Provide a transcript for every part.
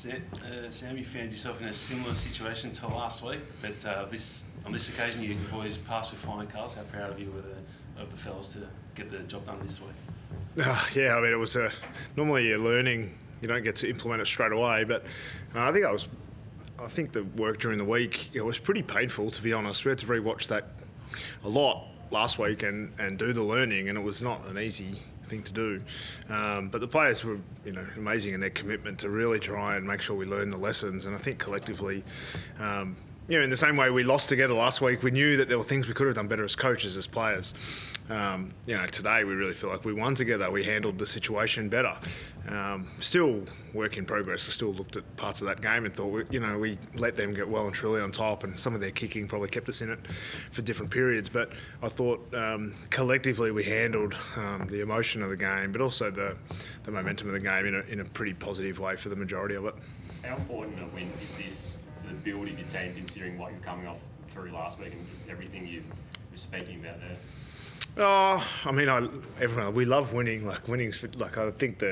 Sam, you found yourself in a similar situation to last week, but on this occasion you boys passed with flying colours. How proud of you were of the fellas to get the job done this week? Yeah, I mean, it was normally you're learning, you don't get to implement it straight away, but I think the work during the week, it was pretty painful, to be honest. We had to rewatch that a lot last week and do the learning, and it was not an easy thing to do. But the players were, amazing in their commitment to really try and make sure we learn the lessons. And I think collectively, in the same way we lost together last week, we knew that there were things we could have done better as coaches, as players. Today we really feel like we won together. We handled the situation better. Still work in progress. I still looked at parts of that game and thought, we let them get well and truly on top, and some of their kicking probably kept us in it for different periods. But I thought collectively we handled the emotion of the game, but also the momentum of the game in a pretty positive way for the majority of it. How important a win is this for the build of your team, considering what you're coming off through last week and just everything you were speaking about there? Oh, I mean, we love winning. Like winning's I think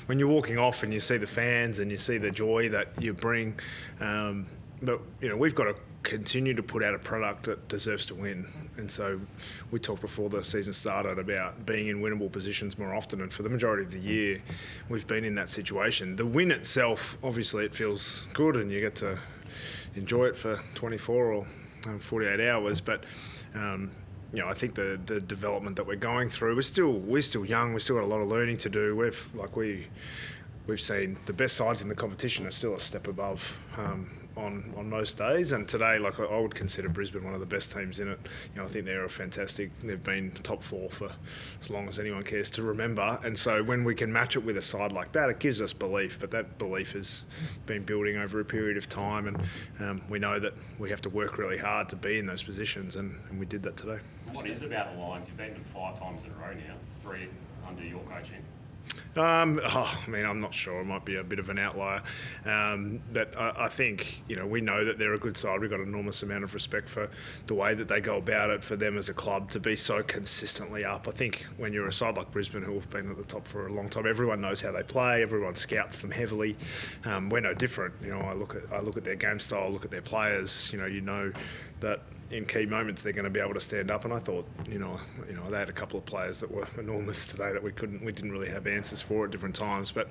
when you're walking off and you see the fans and you see the joy that you bring, but we've got to continue to put out a product that deserves to win. And so we talked before the season started about being in winnable positions more often, and for the majority of the year we've been in that situation. The win itself, obviously it feels good and you get to enjoy it for 24 or 48 hours, but I think the development that we're going through, we're still young. We've still got a lot of learning to do. We've seen the best sides in the competition are still a step above on most days. And today, I would consider Brisbane one of the best teams in it. I think they're fantastic. They've been top four for as long as anyone cares to remember. And so when we can match it with a side like that, it gives us belief. But that belief has been building over a period of time, and we know that we have to work really hard to be in those positions, and we did that today. What is about the Lions? You've beaten them 5 times in a row now, 3 under your coaching. I'm not sure. It might be a bit of an outlier. But I think, we know that they're a good side. We've got an enormous amount of respect for the way that they go about it, for them as a club to be so consistently up. I think when you're a side like Brisbane, who have been at the top for a long time, everyone knows how they play. Everyone scouts them heavily. We're no different. I look at their game style, look at their players. You know that in key moments they're going to be able to stand up, and I thought they had a couple of players that were enormous today that we didn't really have answers for at different times, but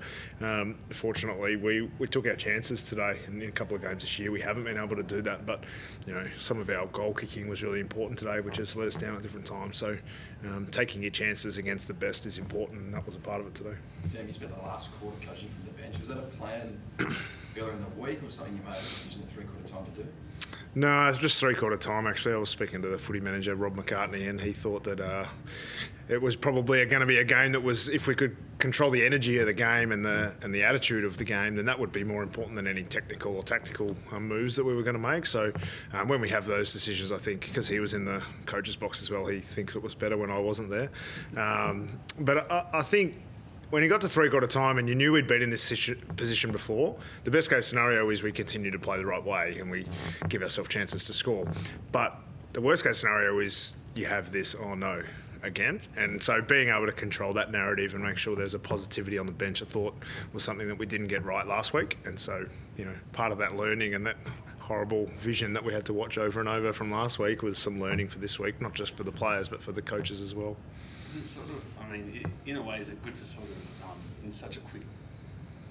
fortunately we took our chances today, and in a couple of games this year we haven't been able to do that. But some of our goal kicking was really important today, which has let us down at different times. So taking your chances against the best is important, and that was a part of it today. Sam, you spent the last quarter coaching from the bench. Was that a plan earlier in the week, or something you made a decision at 3/4 time to do? No, it's just 3/4 time actually. I was speaking to the footy manager, Rob McCartney, and he thought that it was probably going to be a game that was, if we could control the energy of the game and the attitude of the game, then that would be more important than any technical or tactical moves that we were going to make. So when we have those decisions, I think, because he was in the coach's box as well, he thinks it was better when I wasn't there. But I think when you got to 3/4 time and you knew we'd been in this position before, the best case scenario is we continue to play the right way and we give ourselves chances to score. But the worst case scenario is you have this, oh no, again. And so being able to control that narrative and make sure there's a positivity on the bench, I thought was something that we didn't get right last week. And so, part of that learning and that horrible vision that we had to watch over and over from last week was some learning for this week, not just for the players, but for the coaches as well. Is it in a way, is it good to sort of, in such a quick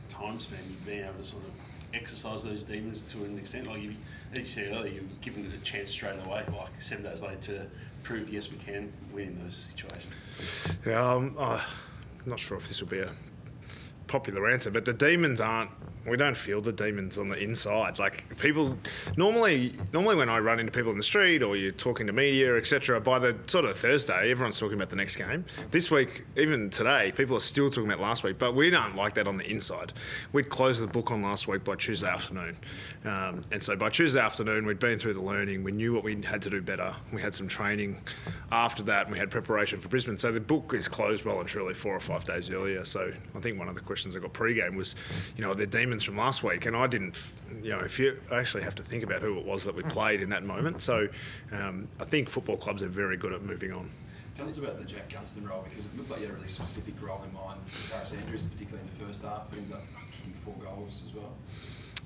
time span, you've been able to sort of exercise those demons to an extent? Like, as you said earlier, you've given it a chance straight away, like 7 days later, to prove, yes, we can win in those situations. Yeah, I'm not sure if this will be a popular answer, but the demons we don't feel the demons on the inside. Like, people normally when I run into people in the street or you're talking to media, etc., by the sort of Thursday, everyone's talking about the next game. This week, even today, people are still talking about last week, but we don't like that on the inside. We'd close the book on last week by Tuesday afternoon. And so by Tuesday afternoon, we'd been through the learning. We knew what we had to do better. We had some training after that, and we had preparation for Brisbane. So the book is closed well and truly 4 or 5 days earlier. So I think one of the questions I got pre-game was, the demons from last week, and I didn't, if you actually have to think about who it was that we played in that moment. So I think football clubs are very good at moving on. Tell us about the Jack Gunston role, because it looked like you had a really specific role in mind. Harris Andrews, particularly in the first half, ends up kicking 4 goals as well.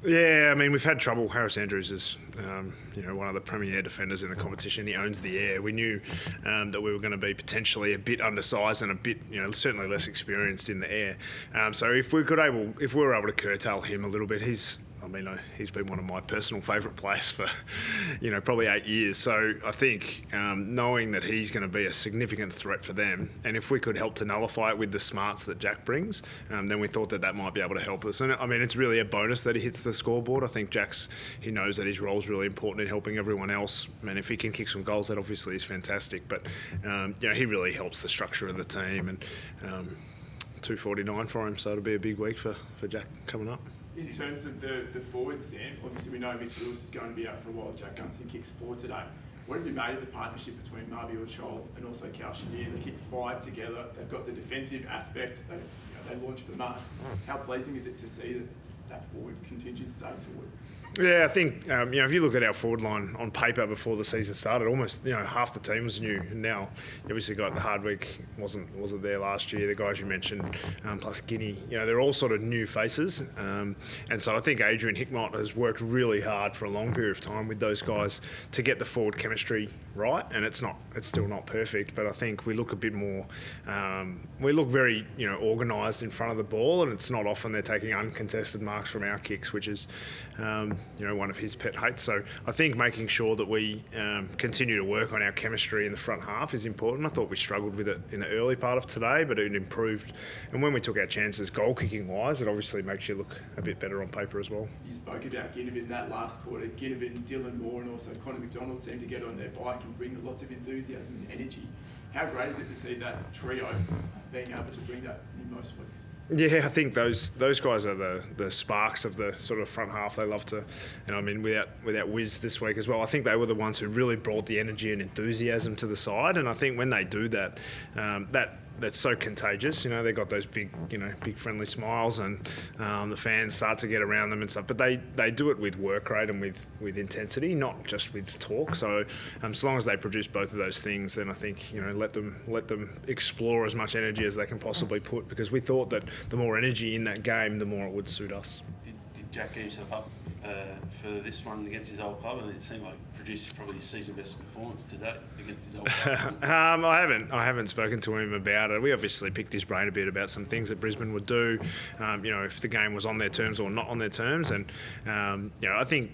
Yeah, I mean, we've had trouble. Harris Andrews is, one of the premier defenders in the competition. He owns the air. We knew that we were going to be potentially a bit undersized and a bit, certainly less experienced in the air. So if we were able to curtail him a little bit, he's been one of my personal favourite players for, probably 8 years. So I think knowing that he's going to be a significant threat for them, and if we could help to nullify it with the smarts that Jack brings, then we thought that might be able to help us. And I mean, it's really a bonus that he hits the scoreboard. I think he knows that his role is really important in helping everyone else. And if he can kick some goals, that obviously is fantastic. But he really helps the structure of the team. And 249 for him, so it'll be a big week for Jack coming up. In terms of the forwards, Sam, obviously we know Mitch Lewis is going to be out for a while. Jack Gunston kicks 4 today. What have you made of the partnership between Marby Ochol and also Cal Shadir? They kick 5 together. They've got the defensive aspect. They launch for marks. How pleasing is it to see that forward contingent starting to work? Yeah, I think if you look at our forward line on paper before the season started, almost half the team was new. And now, obviously, got Hardwick wasn't there last year. The guys you mentioned, plus Guinea, they're all sort of new faces. And so I think Adrian Hickmott has worked really hard for a long period of time with those guys to get the forward chemistry right. And it's still not perfect, but I think we look a bit more. We look very organised in front of the ball, and it's not often they're taking uncontested marks from our kicks, which is. One of his pet hates. So I think making sure that we continue to work on our chemistry in the front half is important. I thought we struggled with it in the early part of today, but it improved. And when we took our chances goal kicking wise, it obviously makes you look a bit better on paper as well. You spoke about Ginnivan that last quarter. Ginnivan, Dylan Moore and also Connor McDonald seemed to get on their bike and bring lots of enthusiasm and energy. How great is it to see that trio being able to bring that in most weeks? Yeah, I think those guys are the sparks of the sort of front half. They love to, without Wiz this week as well. I think they were the ones who really brought the energy and enthusiasm to the side. And I think when they do that, that's so contagious. They got those big friendly smiles, and the fans start to get around them and stuff. But they do it with work rate and with intensity, not just with talk. So as long as they produce both of those things, then I think let them explore as much energy as they can possibly put. Because we thought that the more energy in that game, the more it would suit us. Did Jack get himself up for this one against his old club? And it seemed like produced probably his season best performance today against his old club. I haven't spoken to him about it. We obviously picked his brain a bit about some things that Brisbane would do, if the game was on their terms or not on their terms. And I think.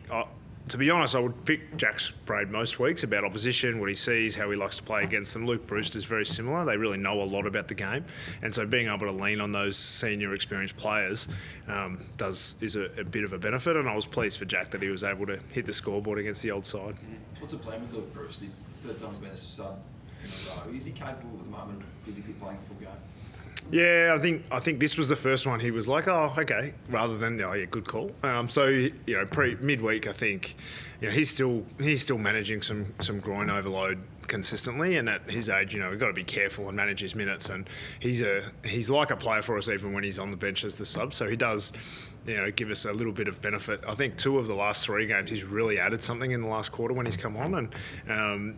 To be honest, I would pick Jack's brain most weeks about opposition, what he sees, how he likes to play against them. Luke Brewster's very similar. They really know a lot about the game. And so being able to lean on those senior experienced players is a bit of a benefit. And I was pleased for Jack that he was able to hit the scoreboard against the old side. What's the plan with Luke Brewster? He's third time's been a sub in a row. Is he capable at the moment of physically playing a full game? Yeah, I think this was the first one he was like, oh, okay, rather than good call. So midweek, I think he's still managing some groin overload consistently, and at his age, we've got to be careful and manage his minutes. And he's like a player for us even when he's on the bench as the sub. So he does, give us a little bit of benefit. I think 2 of the last 3 games he's really added something in the last quarter when he's come on, and.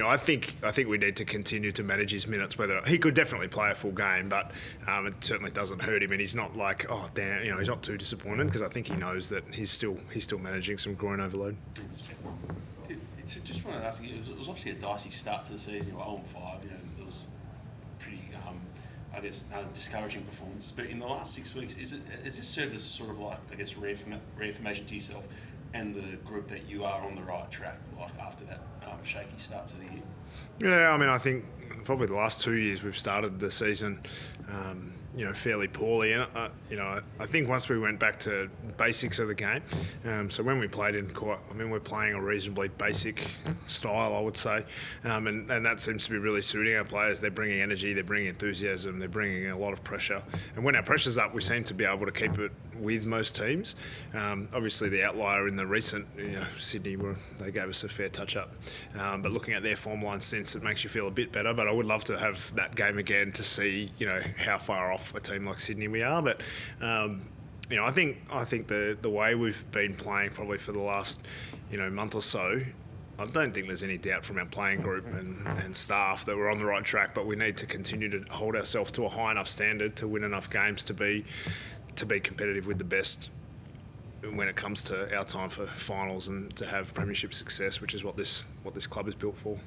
I think we need to continue to manage his minutes. Whether he could definitely play a full game, but it certainly doesn't hurt him, and he's not like, oh damn, he's not too disappointed, because I think he knows that he's still managing some groin overload. Just wanted to ask you, it was obviously a dicey start to the season. 0-5. There was pretty, discouraging performances. But in the last 6 weeks, has this served as sort of like, I guess, reaffirmation to yourself and the group that you are on the right track, like after that shaky start to the year? Yeah, I think probably the last 2 years we've started the season, fairly poorly. And I think once we went back to basics of the game, so when we played we're playing a reasonably basic style, I would say, and that seems to be really suiting our players. They're bringing energy, they're bringing enthusiasm, they're bringing a lot of pressure. And when our pressure's up, we seem to be able to keep it with most teams. Obviously, the outlier in the recent, Sydney, where they gave us a fair touch-up. But looking at their form line since, it makes you feel a bit better. But I would love to have that game again to see, how far off a team like Sydney we are. But I think the way we've been playing probably for the last month or so, I don't think there's any doubt from our playing group and staff that we're on the right track. But we need to continue to hold ourselves to a high enough standard to win enough games to to be competitive with the best when it comes to our time for finals and to have premiership success, which is what this club is built for.